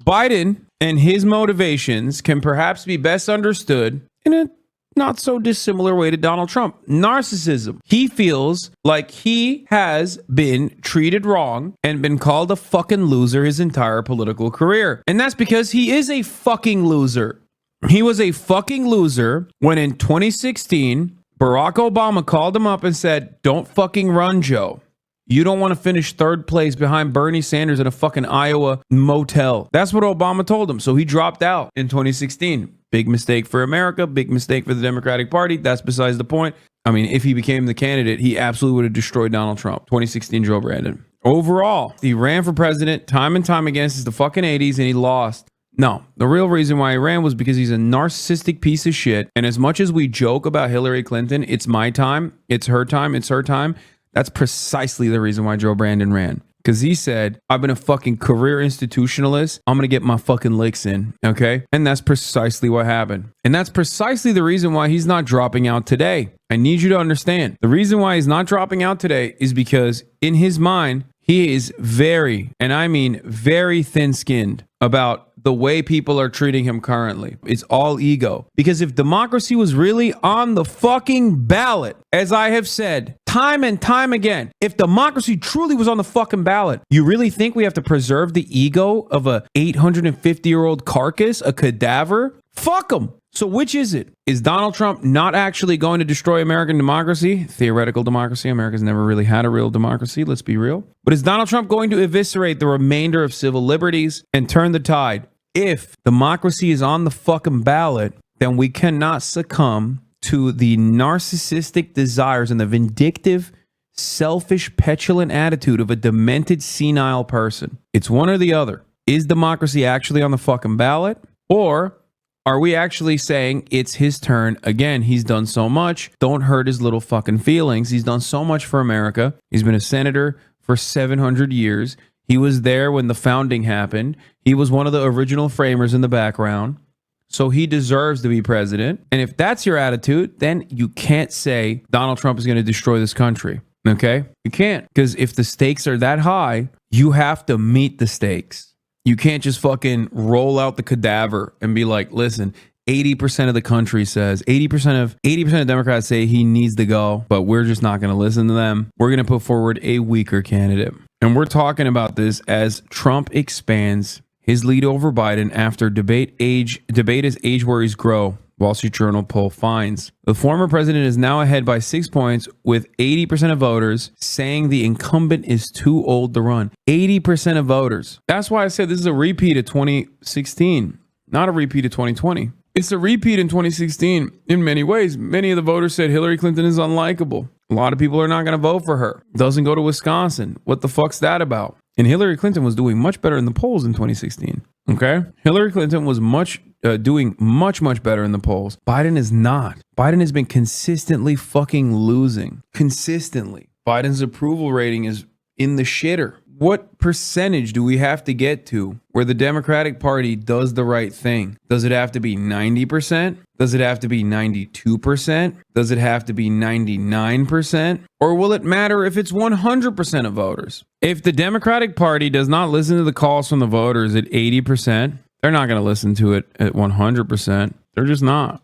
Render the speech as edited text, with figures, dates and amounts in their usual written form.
Biden and his motivations can perhaps be best understood in a not so dissimilar way to Donald Trump. Narcissism. He feels like he has been treated wrong and been called a fucking loser his entire political career. And that's because he is a fucking loser. He was a fucking loser when in 2016, Barack Obama called him up and said, "Don't fucking run, Joe. You don't want to finish third place behind Bernie Sanders in a fucking Iowa motel." That's what Obama told him. So he dropped out in 2016. Big mistake for America. Big mistake for the Democratic Party. That's besides the point. I mean, if he became the candidate, he absolutely would have destroyed Donald Trump. 2016 Joe Brandon. Overall, he ran for president time and time again since the fucking 80s and he lost. No, the real reason why he ran was because he's a narcissistic piece of shit. And as much as we joke about Hillary Clinton, it's my time, it's her time, it's her time. That's precisely the reason why Joe Brandon ran. Because he said, I've been a fucking career institutionalist. I'm going to get my fucking licks in. Okay. And that's precisely what happened. And that's precisely the reason why he's not dropping out today. I need you to understand. The reason why he's not dropping out today is because in his mind, he is very, and I mean very thin-skinned about the way people are treating him currently. It's all ego. Because if democracy was really on the fucking ballot, as I have said time and time again, if democracy truly was on the fucking ballot, you really think we have to preserve the ego of a 850-year-old carcass, a cadaver? Fuck him. So which is it? Is Donald Trump not actually going to destroy American democracy? Theoretical democracy. America's never really had a real democracy. Let's be real. But is Donald Trump going to eviscerate the remainder of civil liberties and turn the tide? If democracy is on the fucking ballot, then we cannot succumb to the narcissistic desires and the vindictive, selfish, petulant attitude of a demented, senile person. It's one or the other. Is democracy actually on the fucking ballot? Or are we actually saying it's his turn? Again, he's done so much. Don't hurt his little fucking feelings. He's done so much for America. He's been a senator for 700 years. He was there when the founding happened. He was one of the original framers in the background. So he deserves to be president. And if that's your attitude, then you can't say Donald Trump is going to destroy this country. Okay? You can't. Because if the stakes are that high, you have to meet the stakes. You can't just fucking roll out the cadaver and be like, listen, 80% of the country says, 80% of Democrats say he needs to go, but we're just not going to listen to them. We're going to put forward a weaker candidate. And we're talking about this as Trump expands his lead over Biden after debate as age worries grow. Wall Street Journal poll finds the former president is now ahead by 6 points, with 80% of voters saying the incumbent is too old to run. 80% of voters. That's why I said this is a repeat of 2016, not a repeat of 2020. It's a repeat in 2016 in many ways. Many of the voters said Hillary Clinton is unlikable. A lot of people are not going to vote for her. Doesn't go to Wisconsin. What the fuck's that about? And Hillary Clinton was doing much better in the polls in 2016. Okay? Hillary Clinton was doing much better in the polls. Biden is not. Biden has been consistently fucking losing. Consistently. Biden's approval rating is in the shitter. What percentage do we have to get to where the Democratic Party does the right thing? Does it have to be 90%? Does it have to be 92%? Does it have to be 99%? Or will it matter if it's 100% of voters? If the Democratic Party does not listen to the calls from the voters at 80%, they're not going to listen to it at 100%. They're just not.